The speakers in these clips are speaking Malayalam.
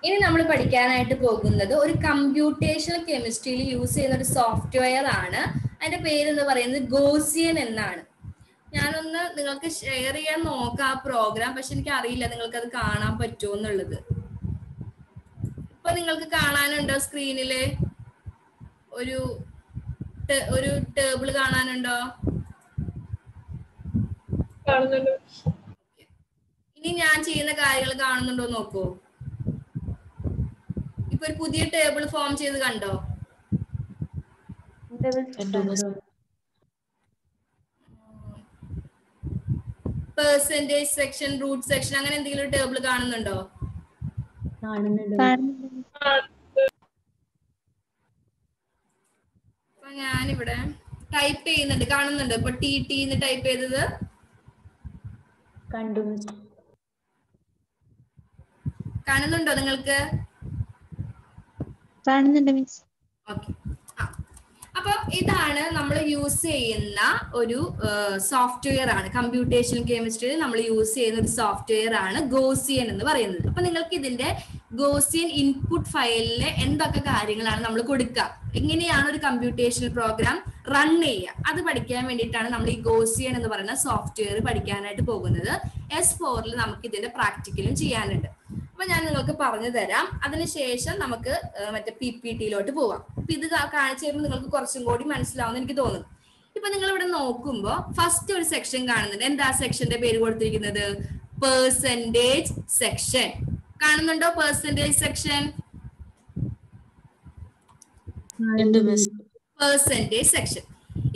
ഇനി നമ്മൾ പഠിക്കാനായിട്ട് പോകുന്നത് ഒരു കമ്പ്യൂട്ടേഷണൽ കെമിസ്ട്രിയിൽ യൂസ് ചെയ്യുന്ന ഒരു സോഫ്റ്റ്വെയർ ആണ്. അതിന്റെ പേര് എന്ന് പറയുന്നത് ഗോസിയൻ എന്നാണ്. ഞാനൊന്ന് നിങ്ങൾക്ക് ഷെയർ ചെയ്യാൻ നോക്കാം ആ പ്രോഗ്രാം, പക്ഷെ എനിക്ക് അറിയില്ല നിങ്ങൾക്ക് അത് കാണാൻ പറ്റുമോ എന്നുള്ളത്. ഇപ്പൊ നിങ്ങൾക്ക് കാണാനുണ്ടോ സ്ക്രീനില്? ഒരു ടേബിൾ കാണാനുണ്ടോ? ഇനി ഞാൻ ചെയ്യുന്ന കാര്യങ്ങൾ കാണുന്നുണ്ടോ നോക്കൂ. ഇപ്പൊ ഒരു പുതിയ ടേബിൾ ഫോം ചെയ്ത് കണ്ടോ? പെർസെന്റേജ് സെക്ഷൻ, റൂട്ട് സെക്ഷൻ, അങ്ങനെ എന്തെങ്കിലും ടേബിൾ കാണുന്നുണ്ടോ? അപ്പൊ ഞാനിവിടെ ടൈപ്പ് ചെയ്യുന്നുണ്ട്, കാണുന്നുണ്ടോ? ഇപ്പൊ ടി ടി എന്ന് ടൈപ്പ് ചെയ്തത് കാണുന്നുണ്ടോ നിങ്ങൾക്ക്? കാണുന്നുണ്ട് മിസ്. ഓക്കെ. അപ്പൊ ഇതാണ് നമ്മൾ യൂസ് ചെയ്യുന്ന ഒരു സോഫ്റ്റ്വെയർ ആണ്. കമ്പ്യൂട്ടേഷണൽ കെമിസ്ട്രിയിൽ നമ്മൾ യൂസ് ചെയ്യുന്ന ഒരു സോഫ്റ്റ്വെയർ ആണ് ഗോസിയൻ എന്ന് പറയുന്നത്. അപ്പൊ നിങ്ങൾക്ക് ഇതിന്റെ ഗോസിയൻ ഇൻപുട്ട് ഫയലിലെ എന്തൊക്കെ കാര്യങ്ങളാണ് നമ്മൾ കൊടുക്കുക, എങ്ങനെയാണ് ഒരു കമ്പ്യൂട്ടേഷണൽ പ്രോഗ്രാം റൺ ചെയ്യുക, അത് പഠിക്കാൻ വേണ്ടിയിട്ടാണ് നമ്മൾ ഈ ഗോസിയൻ എന്ന് പറയുന്ന സോഫ്റ്റ്വെയർ പഠിക്കാനായിട്ട് പോകുന്നത്. S4 നമുക്ക് ഇതിന്റെ പ്രാക്ടിക്കലും ചെയ്യാനുണ്ട്. അപ്പൊ ഞാൻ നിങ്ങൾക്ക് പറഞ്ഞു തരാം. അതിനുശേഷം നമുക്ക് മറ്റേ PPTയിലോട്ട് പോവാം. അപ്പൊ ഇത് കാണിച്ചു തരുമ്പോൾ നിങ്ങൾക്ക് കുറച്ചും കൂടി മനസ്സിലാവുമെന്ന് എനിക്ക് തോന്നുന്നു. ഇപ്പൊ നിങ്ങൾ ഇവിടെ നോക്കുമ്പോ ഫസ്റ്റ് ഒരു സെക്ഷൻ കാണുന്നുണ്ട്. എന്താ സെക്ഷന്റെ പേര് കൊടുത്തിരിക്കുന്നത്? Percentage section. കാണുന്നുണ്ടോ പെർസെന്റേജ് സെക്ഷൻ? Percentage section.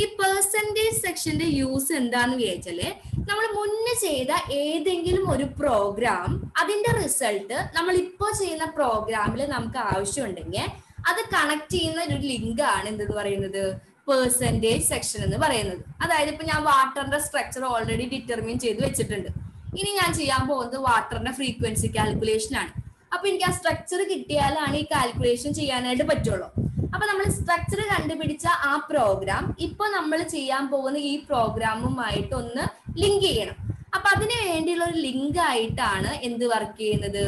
ഈ പെർസെന്റേജ് സെക്ഷന്റെ യൂസ് എന്താന്ന് വിചാരിച്ചാല്, നമ്മൾ മുന്നേ ചെയ്ത ഏതെങ്കിലും ഒരു പ്രോഗ്രാം അതിന്റെ റിസൾട്ട് നമ്മൾ ഇപ്പോൾ ചെയ്യുന്ന പ്രോഗ്രാമിൽ നമുക്ക് ആവശ്യമുണ്ടെങ്കിൽ അത് കണക്ട് ചെയ്യുന്ന ഒരു ലിങ്ക് ആണ് എന്തെന്ന് പറയുന്നത്? പെർസെന്റേജ് സെക്ഷൻ എന്ന് പറയുന്നത്. അതായത് ഇപ്പൊ ഞാൻ വാട്ടറിന്റെ സ്ട്രക്ചർ ഓൾറെഡി ഡിറ്റർമിൻ ചെയ്ത് വെച്ചിട്ടുണ്ട്. ഇനി ഞാൻ ചെയ്യാൻ പോകുന്നത് വാട്ടറിന്റെ ഫ്രീക്വൻസി കാൽക്കുലേഷൻ ആണ്. അപ്പൊ എനിക്ക് ആ സ്ട്രക്ചർ കിട്ടിയാലാണ് ഈ കാൽക്കുലേഷൻ ചെയ്യാനായിട്ട് പറ്റുള്ളൂ. അപ്പൊ നമ്മൾ സ്ട്രക്ചർ കണ്ടുപിടിച്ച ആ പ്രോഗ്രാം ഇപ്പൊ നമ്മൾ ചെയ്യാൻ പോകുന്ന ഈ പ്രോഗ്രാമുമായിട്ട് ഒന്ന് ലിങ്ക് ചെയ്യണം. അപ്പൊ അതിന് വേണ്ടിയുള്ള ഒരു ലിങ്ക് ആയിട്ടാണ് എന്ത് വർക്ക് ചെയ്യുന്നത്?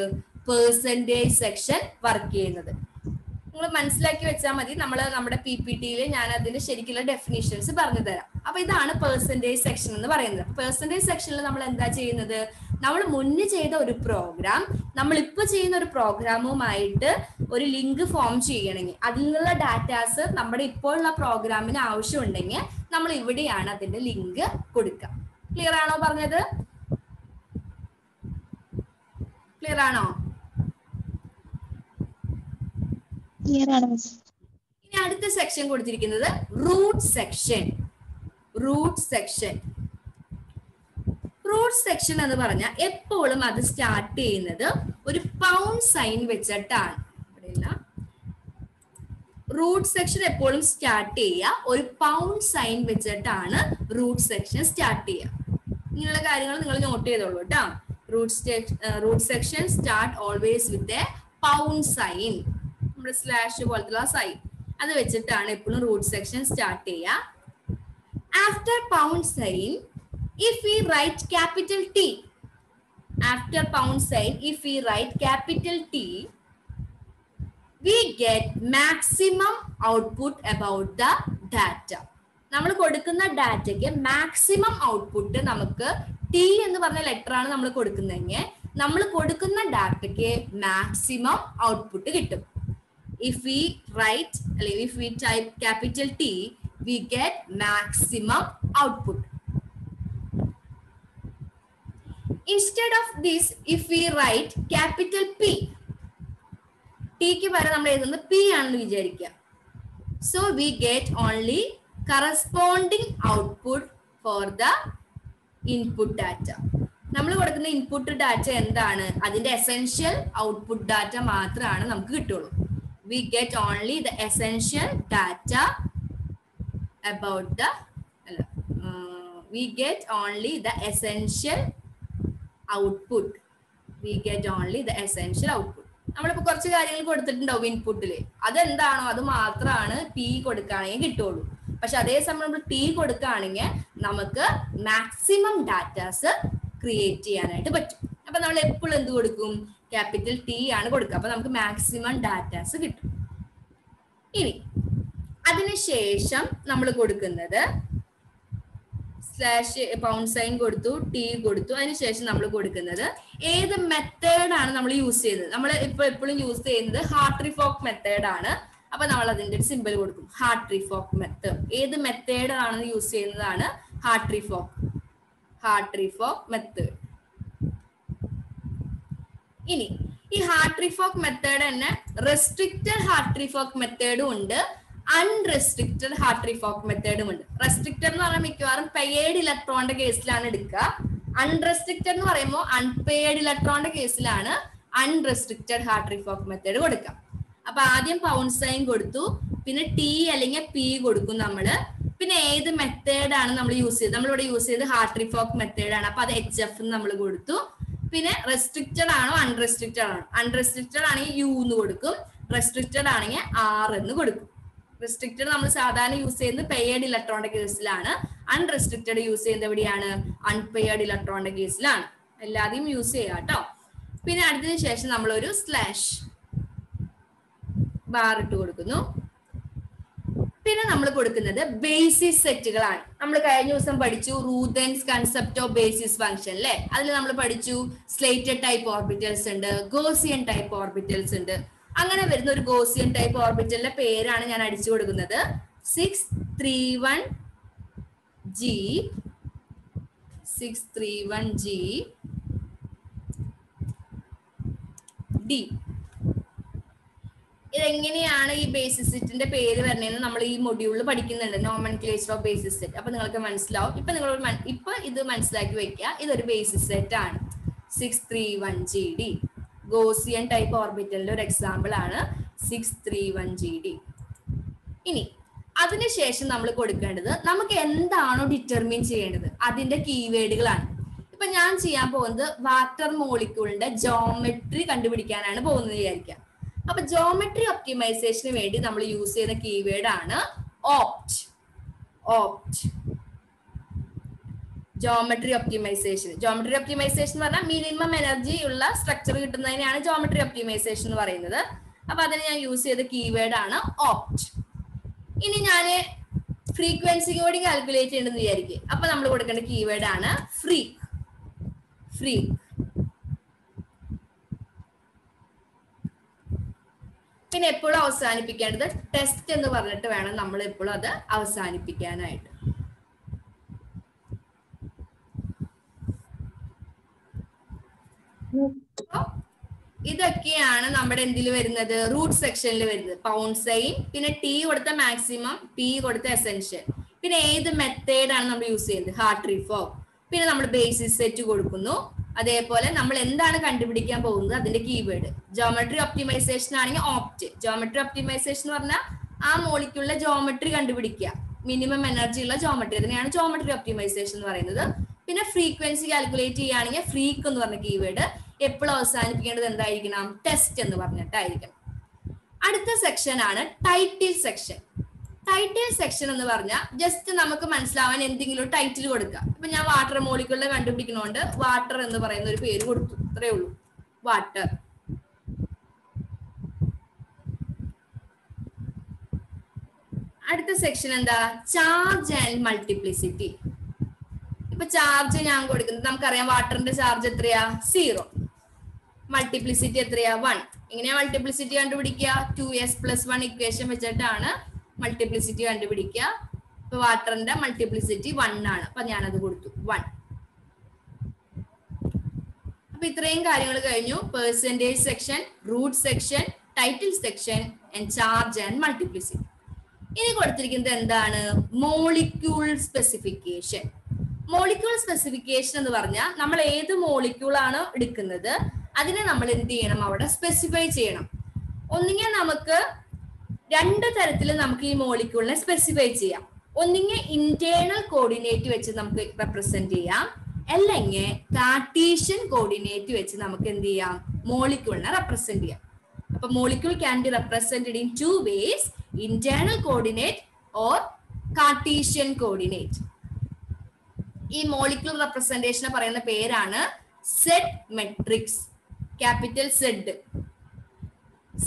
പെർസെന്റേജ് സെക്ഷൻ വർക്ക് ചെയ്യുന്നത്. നിങ്ങൾ മനസ്സിലാക്കി വെച്ചാൽ മതി. നമ്മുടെ PPTയിൽ ഞാൻ അതിന്റെ ശരിക്കുള്ള ഡെഫിനിഷൻസ് പറഞ്ഞു തരാം. അപ്പൊ ഇതാണ് പെർസെന്റേജ് സെക്ഷൻ എന്ന് പറയുന്നത്. പെർസെന്റേജ് സെക്ഷനിൽ നമ്മൾ എന്താ ചെയ്യുന്നത്? നമ്മൾ മുന്നേ ചെയ്ത ഒരു പ്രോഗ്രാം നമ്മൾ ഇപ്പൊ ചെയ്യുന്ന ഒരു പ്രോഗ്രാമുമായിട്ട് ഒരു ലിങ്ക് ഫോം ചെയ്യണമെങ്കിൽ, അതിൽ നിന്നുള്ള ഡാറ്റാസ് നമ്മുടെ ഇപ്പോഴുള്ള പ്രോഗ്രാമിന് ആവശ്യമുണ്ടെങ്കിൽ നമ്മൾ ഇവിടെയാണ് അതിന്റെ ലിങ്ക് കൊടുക്കുക. ക്ലിയർ ആണോ പറഞ്ഞത്? ക്ലിയർ ആണോ? ഇനി അടുത്ത സെക്ഷൻ കൊടുത്തിരിക്കുന്നത് route section. Route section route section എന്ന് പറഞ്ഞാൽ എപ്പോഴും അത് സ്റ്റാർട്ട് ചെയ്യുന്നത് ഒരു പൗണ്ട് സൈൻ വെച്ചിട്ടാണ്. റൂട്ട് സെക്ഷൻ എപ്പോഴും സ്റ്റാർട്ട് ചെയ്യുക ഒരു പൗണ്ട് സൈൻ വെച്ചിട്ടാണ് റൂട്ട് സെക്ഷൻ സ്റ്റാർട്ട് ചെയ്യുക. ഇങ്ങനെയുള്ള കാര്യങ്ങൾ നിങ്ങൾ നോട്ട് ചെയ്തോളൂ കേട്ടോ. Route section start always with a pound sign, നമ്മുടെ സ്ലാഷ് പോലത്തുള്ള സൈൻ, അത് വെച്ചിട്ടാണ് എപ്പോഴും റൂട്ട് സെക്ഷൻ സ്റ്റാർട്ട് ചെയ്യുക. After pound sign if we write capital T, after pound sign if we write capital T, we get maximum output about the data. നമ്മൾ കൊടുക്കുന്ന ഡാറ്റയ്ക്ക് മാക്സിമം ഔട്ട്പുട്ട് നമുക്ക് T എന്ന് പറഞ്ഞ ലെറ്റർ ആണ് നമ്മൾ കൊടുക്കുന്നതെങ്കിൽ നമ്മൾ കൊടുക്കുന്ന ഡാറ്റയ്ക്ക് മാക്സിമം ഔട്ട്പുട്ട് കിട്ടും. if we type capital T, we get maximum output. Instead of this, if we write capital P, T ക്ക് പകരം നമ്മൾ എഴുതുന്നത് P ആണെന്ന് വിചാരിക്കുക. So we get only corresponding output for the input data. നമ്മൾ കൊടുക്കുന്ന ഇൻപുട്ട് ഡാറ്റ എന്താണ്? അതിന്റെ എസെൻഷ്യൽ ഔട്ട്പുട്ട് ഡാറ്റ മാത്രമാണ് നമുക്ക് കിട്ടുള്ളൂ. We get only the essential data about the we get only the essential output. We get only the essential output. നമ്മളിപ്പോ കുറച്ച് കാര്യങ്ങൾ കൊടുത്തിട്ടുണ്ടാവും ഇൻപുട്ടില്, അതെന്താണോ അത് മാത്രമാണ് P കൊടുക്കുകയാണെങ്കിൽ കിട്ടുള്ളൂ. പക്ഷെ അതേസമയം നമ്മൾ T കൊടുക്കുകയാണെങ്കിൽ നമുക്ക് മാക്സിമം ഡാറ്റാസ് ക്രിയേറ്റ് ചെയ്യാനായിട്ട് പറ്റും. അപ്പൊ നമ്മൾ എപ്പോഴും എന്ത് കൊടുക്കും? ക്യാപിറ്റൽ ടി ആണ് കൊടുക്കുക. അപ്പൊ നമുക്ക് മാക്സിമം ഡാറ്റാസ് കിട്ടും. ഇനി അതിനുശേഷം നമ്മൾ കൊടുക്കുന്നത് സ്ലാഷ് പൗണ്ട് സൈൻ കൊടുത്തു, ടി കൊടുത്തു. അതിനുശേഷം നമ്മൾ കൊടുക്കുന്നത് ഏത് മെത്തേഡാണ് നമ്മൾ യൂസ് ചെയ്യുന്നത്. നമ്മൾ ഇപ്പൊ എപ്പോഴും യൂസ് ചെയ്യുന്നത് ഹാർട്ട്രിഫോക്ക് മെത്തേഡാണ്. അപ്പൊ നമ്മൾ അതിന്റെ ഒരു സിമ്പിൾ കൊടുക്കും, ഹാർട്ട്രിഫോക്ക് മെത്തേഡ്. ഏത് മെത്തേഡാണെന്ന് യൂസ് ചെയ്യുന്നതാണ് ഹാർട്ട്രിഫോക്ക് മെത്തേഡ്. ഇനി ഈ ഹാർട്ട്രിഫോക്ക് മെത്തേഡ് തന്നെ റെസ്ട്രിക്റ്റഡ് ഹാർട്ട്രിഫോക്ക് മെത്തേഡും ഉണ്ട്, അൺറെസ്ട്രിക്റ്റഡ് ഹാർട്ട്രിഫോക്ക് മെത്തേഡും ഉണ്ട്. റെസ്ട്രിക്റ്റഡ് എന്ന് പറഞ്ഞാൽ മിക്കവാറും പെയ്ഡ് ഇലക്ട്രോണിന്റെ കേസിലാണ് എടുക്കുക. അൺറെസ്ട്രിക്റ്റഡ് എന്ന് പറയുമ്പോൾ അൺപെയ്ഡ് ഇലക്ട്രോണിന്റെ കേസിലാണ് അൺറെസ്ട്രിക്റ്റഡ് ഹാർട്ട്രിഫോക്ക് മെത്തേഡ് കൊടുക്കുക. അപ്പൊ ആദ്യം പൗണ്ട് സൈൻ കൊടുത്തു, പിന്നെ ടി അല്ലെങ്കിൽ പി കൊടുക്കും നമ്മള്. പിന്നെ ഏത് മെത്തേഡാണ് നമ്മൾ യൂസ് ചെയ്തത്, നമ്മളിവിടെ യൂസ് ചെയ്ത് ഹാർട്ട്രിഫോക്ക് മെത്തേഡാണ്. അപ്പൊ അത് HF നമ്മൾ കൊടുത്തു. പിന്നെ റെസ്ട്രിക്റ്റഡ് ആണോ അൺറെസ്ട്രിക്റ്റഡ് ആണോ, അൺറെസ്ട്രിക്റ്റഡ് ആണെങ്കിൽ യു എന്ന് കൊടുക്കും, റെസ്ട്രിക്റ്റഡ് ആണെങ്കിൽ ആർ എന്ന് കൊടുക്കും. റെസ്ട്രിക്റ്റഡ് നമ്മൾ സാധാരണ യൂസ് ചെയ്യുന്നത് പെയ്ഡ് ഇലക്ട്രോണിന്റെ കേസിലാണ്, അൺറെസ്ട്രിക്റ്റഡ് യൂസ് ചെയ്യുന്നത് എവിടെയാണ്, അൺപെയ്ഡ് ഇലക്ട്രോണിന്റെ കേസിലാണ്. എല്ലാതെയും യൂസ് ചെയ്യാം കേട്ടോ. പിന്നെ അടുത്തതിന് ശേഷം നമ്മൾ ഒരു സ്ലാഷ് ബാർ ഇട്ട് കൊടുക്കുന്നു. പിന്നെ നമ്മൾ കൊടുക്കുന്നത് ബേസിസ് സെറ്റുകളാണ്. നമ്മൾ കഴിഞ്ഞ ദിവസം പഠിച്ചു റൂതൻസ് കൺസെപ്റ്റ് ഓഫ് ബേസിസ് ഫംഗ്ഷൻ അല്ലെ. അതിൽ നമ്മൾ പഠിച്ചു സ്ലേറ്റഡ് ടൈപ്പ് ഓർബിറ്റൽസ് ഉണ്ട്, ഗോസിയൻ ടൈപ്പ് ഓർബിറ്റൽസ് ഉണ്ട്. അങ്ങനെ വരുന്ന ഒരു ഗോസിയൻ ടൈപ്പ് ഓർബിറ്റലിന്റെ പേരാണ് ഞാൻ അടിച്ചു കൊടുക്കുന്നത് 631G 631G D. ഇതെങ്ങനെയാണ് ഈ ബേസിസ് സെറ്റിന്റെ പേര് വരുന്നതെന്ന് നമ്മൾ ഈ മൊഡ്യൂളിൽ പഠിക്കുന്നുണ്ട്, നോമൻക്ലേച്ചർ ഓഫ് ബേസിസ് സെറ്റ്. അപ്പൊ നിങ്ങൾക്ക് മനസ്സിലാവും. ഇപ്പൊ ഇത് മനസ്സിലാക്കി വെക്കുക, ഇതൊരു ബേസിസ് സെറ്റ് ആണ് 631GD. ഗോസിയൻ ടൈപ്പ് ഓർബിറ്റലിന്റെ ഒരു എക്സാമ്പിൾ ആണ് 631GD. ഇനി അതിനുശേഷം നമ്മൾ കൊടുക്കേണ്ടത് നമുക്ക് എന്താണോ ഡിറ്റർമിൻ ചെയ്യേണ്ടത് അതിന്റെ കീവേഡുകളാണ്. ഇപ്പൊ ഞാൻ ചെയ്യാൻ പോകുന്നത് വാട്ടർ മോളിക്യൂളിന്റെ ജോമെട്രി കണ്ടുപിടിക്കാനാണ് പോകുന്നത് വിചാരിക്കാം. അപ്പൊ ജോമെട്രി ഒപ്റ്റിമൈസേഷന് വേണ്ടി നമ്മൾ യൂസ് ചെയ്യുന്ന കീവേഡ് ആണ് ഓപ്റ്റ്. ജോമെട്രി ഒപ്റ്റിമൈസേഷൻ എന്ന് പറഞ്ഞാൽ മിനിമം എനർജി ഉള്ള സ്ട്രക്ചർ കിട്ടുന്നതിനെയാണ് ജോമെട്രി ഒപ്റ്റിമൈസേഷൻ എന്ന് പറയുന്നത്. അപ്പൊ അതിന് ഞാൻ യൂസ് ചെയ്ത കീവേഡ് ആണ് ഓപ്റ്റ്. ഇനി ഞാൻ ഫ്രീക്വൻസി കൂടി കാൽക്കുലേറ്റ് ചെയ്യണമെന്ന് വിചാരിക്കും. അപ്പൊ നമ്മൾ കൊടുക്കേണ്ട കീവേഡ് ആണ് ഫ്രീക്ക്. പിന്നെ എപ്പോഴും അവസാനിപ്പിക്കേണ്ടത് ടെസ്റ്റ് എന്ന് പറഞ്ഞിട്ട് വേണം നമ്മൾ എപ്പോഴും അത് അവസാനിപ്പിക്കാനായിട്ട്. ഇതൊക്കെയാണ് നമ്മുടെ എന്തിൽ വരുന്നത്, റൂട്ട് സെക്ഷനിൽ വരുന്നത്. പൗണ്ട് സൈൻ, പിന്നെ ടി കൊടുത്ത മാക്സിമം, പി കൊടുത്ത എസെൻഷ്യൽ, പിന്നെ ഏത് മെത്തേഡാണ് നമ്മൾ യൂസ് ചെയ്യുന്നത്, ഹാർട്ട്രിഫോക്ക്. പിന്നെ നമ്മൾ ബേസിസ് സെറ്റ് കൊടുക്കുന്നു. അതേപോലെ നമ്മൾ എന്താണ് കണ്ടുപിടിക്കാൻ പോകുന്നത് അതിന്റെ കീവേഡ്. ജോമെട്രി ഒപ്റ്റിമൈസേഷൻ ആണെങ്കിൽ ഓപ്റ്റ്. ജോമെട്രി ഒപ്റ്റിമൈസേഷൻ എന്ന് പറഞ്ഞാൽ ആ മോളിക്യൂളിലെ ജോമെട്രി കണ്ടുപിടിക്കുക, മിനിമം എനർജി ഉള്ള ജോമെട്രി, അതിനെയാണ് ജോമെട്രി ഒപ്റ്റിമൈസേഷൻ എന്ന് പറയുന്നത്. പിന്നെ ഫ്രീക്വൻസി കാൽക്കുലേറ്റ് ചെയ്യുകയാണെങ്കിൽ ഫ്രീക്ക് എന്ന് പറഞ്ഞ കീവേഡ്. എപ്പോഴും അവസാനിപ്പിക്കേണ്ടത് എന്തായിരിക്കണം, ടെസ്റ്റ് എന്ന് പറഞ്ഞിട്ടായിരിക്കണം. അടുത്ത സെക്ഷൻ ആണ് ടൈറ്റിൽ സെക്ഷൻ. ടൈറ്റിൽ സെക്ഷൻ എന്ന് പറഞ്ഞാൽ ജസ്റ്റ് നമുക്ക് മനസ്സിലാവാൻ എന്തെങ്കിലും ഒരു ടൈറ്റിൽ കൊടുക്കുക. ഇപ്പൊ ഞാൻ വാട്ടർ മോളിക്യൂളിനെ കണ്ടുപിടിക്കുന്നതുകൊണ്ട് വാട്ടർ എന്ന് പറയുന്ന ഒരു പേര് കൊടുത്തു, അത്രേ ഉള്ളൂ, വാട്ടർ. അടുത്ത സെക്ഷൻ എന്താ, ചാർജ് ആൻഡ് മൾട്ടിപ്ലിസിറ്റി. ഇപ്പൊ ചാർജ് ഞാൻ കൊടുക്കുന്നത് നമുക്കറിയാം, വാട്ടറിന്റെ ചാർജ് എത്രയാ, 0. മൾട്ടിപ്ലിസിറ്റി എത്രയാ, 1. ഇങ്ങനെയാ മൾട്ടിപ്ലിസിറ്റി കണ്ടുപിടിക്കുക, 2s+1 ഇക്വേഷൻ വെച്ചിട്ടാണ് മൾട്ടിപ്ലിസിറ്റി കണ്ടുപിടിക്കുക. ഇപ്പൊ വാട്ടറിന്റെ മൾട്ടിപ്ലിസിറ്റി 1 ആണ്. അപ്പൊ ഞാനത് കൊടുത്തു 1. അപ്പൊ ഇത്രയും കാര്യങ്ങൾ കഴിഞ്ഞു. Percentage section, route section, title section and charge and multiplicity. ഇനി കൊടുത്തിരിക്കുന്നത് എന്താണ്, മോളിക്യൂൾ സ്പെസിഫിക്കേഷൻ. മോളിക്യൂൾ സ്പെസിഫിക്കേഷൻ എന്ന് പറഞ്ഞാൽ നമ്മൾ ഏത് മോളിക്യൂൾ ആണോ എടുക്കുന്നത് അതിനെ നമ്മൾ എന്ത് ചെയ്യണം, അവിടെ സ്പെസിഫൈ ചെയ്യണം. ഒന്നുകിൽ നമുക്ക് 2 തരത്തിൽ നമുക്ക് ഈ മോളിക്യൂളിനെ സ്പെസിഫൈ ചെയ്യാം. ഒന്നുകിൽ ഇന്റേണൽ കോർഡിനേറ്റ് വെച്ച് നമുക്ക് റെപ്രസെന്റ് ചെയ്യാം, അല്ലെങ്കിൽ കാർട്ടീഷ്യൻ കോർഡിനേറ്റ് വെച്ച് നമുക്ക് എന്ത് ചെയ്യാം, മോളിക്യൂളിനെ റെപ്രസെന്റ് ചെയ്യാം. അപ്പൊ molecule can be represented in 2 ways, internal coordinate or Cartesian coordinate. ഈ മോളിക്യൂൾ റെപ്രസെന്റേഷനെ പറയുന്ന പേരാണ് Z matrix. Capital Z,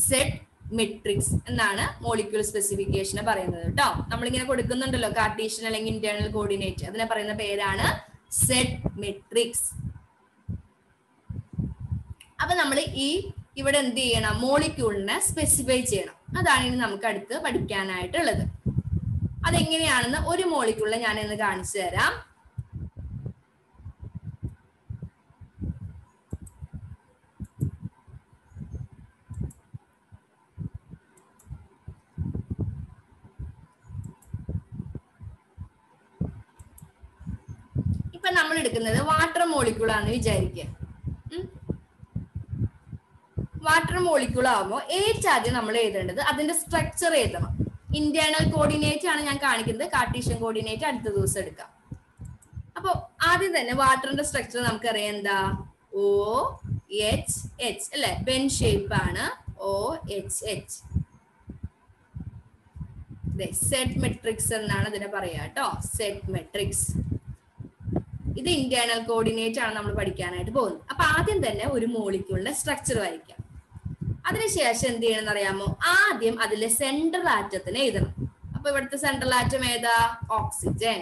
Z matrix എന്നാണ് മോളിക്യൂൾ സ്പെസിഫിക്കേഷന് പറയുന്നത് കേട്ടോ. നമ്മളിങ്ങനെ കൊടുക്കുന്നുണ്ടല്ലോ കാർട്ടീഷ്യൻ അല്ലെങ്കിൽ ഇന്റേണൽ കോർഡിനേറ്റ്, അതിനെ പറയുന്ന പേരാണ് സെഡ് മെട്രിക്സ്. അപ്പൊ നമ്മൾ ഇവിടെ എന്ത് ചെയ്യണം, മോളിക്യൂളിനെ സ്പെസിഫൈ ചെയ്യണം. അതാണ് ഇനി നമുക്ക് അടുത്ത് പഠിക്കാനായിട്ടുള്ളത്. അതെങ്ങനെയാണെന്ന് ഒരു മോളിക്യൂളിനെ ഞാൻ ഇന്ന് കാണിച്ചു തരാം. ഇപ്പൊ നമ്മൾ എടുക്കുന്നത് വാട്ടർ മോളിക്യൂൾ ആണെന്ന് വിചാരിക്കുക. വാട്ടർ മോളിക്യൂൾ ആവുമ്പോൾ ഏറ്റവും ആദ്യം നമ്മൾ എഴുതേണ്ടത് അതിന്റെ സ്ട്രക്ചർ എഴുതണം. ഇന്റേണൽ കോർഡിനേറ്റ് ആണ് ഞാൻ കാണിക്കുന്നത്, കാർട്ടീഷ്യൻ കോർഡിനേറ്റ് അടുത്ത ദിവസം എടുക്കാം. അപ്പൊ ആദ്യം തന്നെ വാട്ടറിന്റെ സ്ട്രക്ചർ നമുക്കറിയാം എന്താ, OHH അല്ലെ, ബെൻ ഷേപ്പ് ആണ് OHH. സെഡ് മെട്രിക്സ് എന്നാണ് ഇതിനെ പറയാ കേട്ടോ, സെഡ് മെട്രിക്സ്. ഇത് ഇന്റേണൽ കോർഡിനേറ്റ് ആണ് നമ്മൾ പഠിക്കാനായിട്ട് പോകുന്നത്. അപ്പൊ ആദ്യം തന്നെ ഒരു മോളിക്യൂളിന്റെ സ്ട്രക്ചർ വരയ്ക്കാം. അതിനുശേഷം എന്ത് ചെയ്യണം അറിയാമോ, ആദ്യം അതിലെ സെൻട്രൽ ആറ്റത്തിനെ എഴുതണം. അപ്പൊ ഇവിടുത്തെ സെൻട്രൽ ആറ്റം ഏതാ, ഓക്സിജൻ.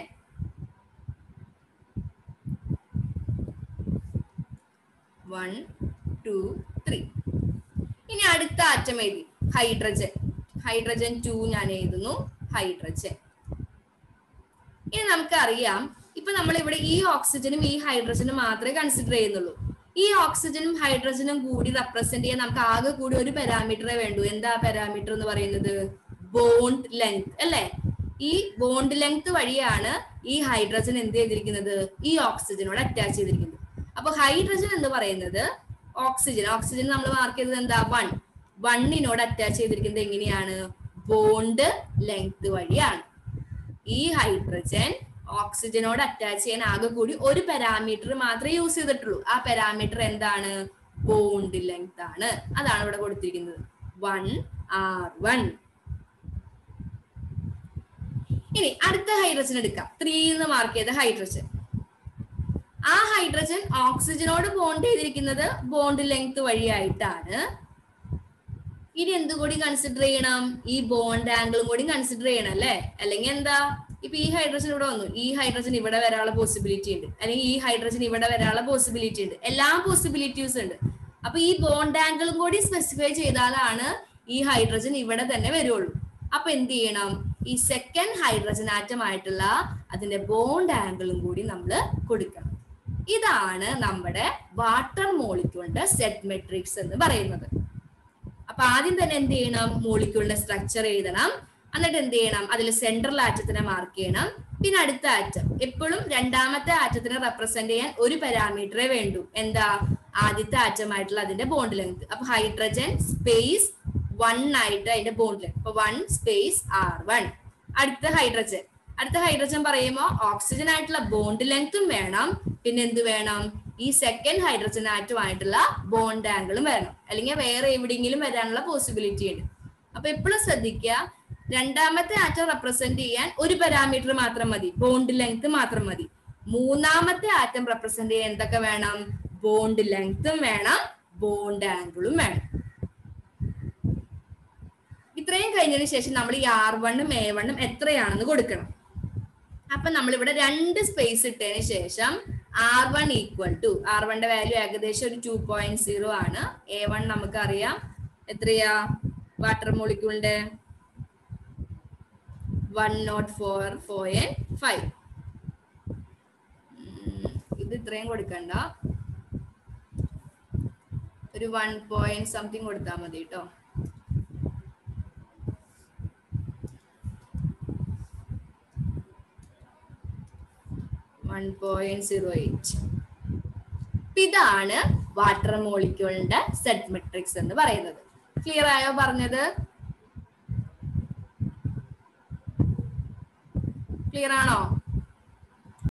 One, two, three. ഇനി അടുത്ത ആറ്റം എഴുതി ഹൈഡ്രജൻ. ഹൈഡ്രജൻ 2 ഞാൻ എഴുതുന്നു, ഹൈഡ്രജൻ. ഇനി നമുക്കറിയാം, ഇപ്പൊ നമ്മൾ ഇവിടെ ഈ ഓക്സിജനും ഈ ഹൈഡ്രജനും മാത്രമേ കൺസിഡർ ചെയ്യുന്നുള്ളൂ. ഈ ഓക്സിജനും ഹൈഡ്രജനും കൂടി റെപ്രസെന്റ് ചെയ്യാൻ നമുക്ക് ആകെ കൂടി ഒരു പാരാമീറ്ററേ വേണ്ടൂ. എന്താ പാരാമീറ്റർ എന്ന് പറയുന്നത്, ബോണ്ട് ലെങ്ത് അല്ലെ. ഈ ബോണ്ട് ലെങ്ത് വഴിയാണ് ഈ ഹൈഡ്രജൻ എന്ത് ചെയ്തിരിക്കുന്നത്, ഈ ഓക്സിജനോട് അറ്റാച്ച് ചെയ്തിരിക്കുന്നത്. അപ്പൊ ഹൈഡ്രജൻ എന്ന് പറയുന്നത് ഓക്സിജൻ നമ്മൾ മാർക്ക് ചെയ്തത് എന്താ, 1 അറ്റാച്ച് ചെയ്തിരിക്കുന്നത് എങ്ങനെയാണ്, ബോണ്ട് ലെങ്ത് വഴിയാണ്. ഈ ഹൈഡ്രജൻ ഓക്സിജനോട് അറ്റാച്ച് ചെയ്യാൻ ആകെ കൂടി ഒരു പാരാമീറ്റർ മാത്രമേ യൂസ് ചെയ്തിട്ടുള്ളൂ. ആ പാരാമീറ്റർ എന്താണ്, ബോണ്ട് ലെങ്ത് ആണ്. അതാണ് ഇവിടെ കൊടുത്തിരിക്കുന്നത് 1R1. ഇനി അടുത്ത ഹൈഡ്രജൻ എടുക്കാം, 3 എന്ന് മാർക്ക് ചെയ്ത ഹൈഡ്രജൻ. ആ ഹൈഡ്രജൻ ഓക്സിജനോട് ബോണ്ട് ചെയ്തിരിക്കുന്നത് ബോണ്ട് ലെങ്ത് വഴിയായിട്ടാണ്. ഇനി എന്തുകൂടി കൺസിഡർ ചെയ്യണം, ഈ ബോണ്ട് ആംഗിളും കൂടി കൺസിഡർ ചെയ്യണം അല്ലെ. അല്ലെങ്കിൽ എന്താ, ഇപ്പൊ ഈ ഹൈഡ്രജൻ ഇവിടെ വന്നു, ഈ ഹൈഡ്രജൻ ഇവിടെ വരാനുള്ള പോസിബിലിറ്റി ഉണ്ട്, അല്ലെങ്കിൽ ഈ ഹൈഡ്രജൻ ഇവിടെ വരാനുള്ള പോസിബിലിറ്റി ഉണ്ട്, എല്ലാ പോസിബിലിറ്റീസ് ഉണ്ട്. അപ്പൊ ഈ ബോണ്ട് ആംഗിളും കൂടി സ്പെസിഫൈ ചെയ്താലാണ് ഈ ഹൈഡ്രജൻ ഇവിടെ തന്നെ വരുള്ളൂ. അപ്പൊ എന്ത് ചെയ്യണം, ഈ സെക്കൻഡ് ഹൈഡ്രജൻ ആറ്റം ആയിട്ടുള്ള അതിന്റെ ബോണ്ട് ആംഗിളും കൂടി നമ്മൾ കൊടുക്കണം. ഇതാണ് നമ്മുടെ വാട്ടർ മോളിക്യൂളിന്റെ സെഡ് മെട്രിക്സ് എന്ന് പറയുന്നത്. അപ്പൊ ആദ്യം തന്നെ എന്ത് ചെയ്യണം, മോളിക്യൂളിന്റെ സ്ട്രക്ചർ എഴുതണം. എന്നിട്ട് എന്ത് ചെയ്യണം, അതിൽ സെൻട്രൽ ആറ്റത്തിനെ മാർക്ക് ചെയ്യണം. പിന്നെ അടുത്ത ആറ്റം, എപ്പോഴും രണ്ടാമത്തെ ആറ്റത്തിനെ റെപ്രസെന്റ് ചെയ്യാൻ ഒരു പാരാമീറ്ററേ വേണ്ടൂ. എന്താ, ആദ്യത്തെ ആറ്റമായിട്ടുള്ള അതിന്റെ ബോണ്ട് ലെങ്ത്. അപ്പൊ ഹൈഡ്രജൻ സ്പേസ് 1 ആയിട്ട് അതിന്റെ ബോണ്ട് ലെങ്ത്, അപ്പൊ 1 സ്പേസ് R1. അടുത്ത ഹൈഡ്രജൻ പറയുമ്പോൾ ഓക്സിജൻ ആയിട്ടുള്ള ബോണ്ട് ലെങ്ത്തും വേണം, പിന്നെ എന്ത് വേണം, ഈ സെക്കൻഡ് ഹൈഡ്രജൻ ആറ്റുമായിട്ടുള്ള ബോണ്ട് ആംഗിളും വേണം, അല്ലെങ്കിൽ വേറെ എവിടെയെങ്കിലും വരാനുള്ള പോസിബിലിറ്റി ഉണ്ട്. അപ്പൊ എപ്പോഴും ശ്രദ്ധിക്കുക, രണ്ടാമത്തെ ആറ്റം റെപ്രസെന്റ് ചെയ്യാൻ ഒരു പാരാമീറ്റർ മാത്രം മതി, ബോണ്ട് ലെങ്ത് മാത്രം മതി. മൂന്നാമത്തെ ആറ്റം റെപ്രസെന്റ് ചെയ്യാൻ എന്തൊക്കെ വേണം, ബോണ്ട് ലെങ്ത്തും വേണം, ബോണ്ട് ആംഗിളും വേണം. ഇത്രയും കഴിഞ്ഞതിന് ശേഷം നമ്മൾ ഈ R1ഉം A1ഉം എത്രയാണെന്ന് കൊടുക്കണം. അപ്പൊ നമ്മളിവിടെ 2 സ്പേസ് ഇട്ടതിന് ശേഷം R1 ഈക്വൽ ടു, R1ന്റെ വാല്യൂ ഏകദേശം ഒരു 2.0 ആണ്. A1 നമുക്കറിയാം എത്രയാ, വാട്ടർ മോളിക്യൂളിന്റെ 104.5. ഇത് ഇത്രയും കൊടുക്കണ്ട, ഒരു 1 point something കൊടുത്താൽ മതി കേട്ടോ. ഇതാണ് വാട്ടർ മോളിക്യൂളിന്റെ സെഡ് മെട്രിക്സ് എന്ന് പറയുന്നത്. ക്ലിയർ ആയോ പറഞ്ഞത്? ക്ലിയർ ആണോ?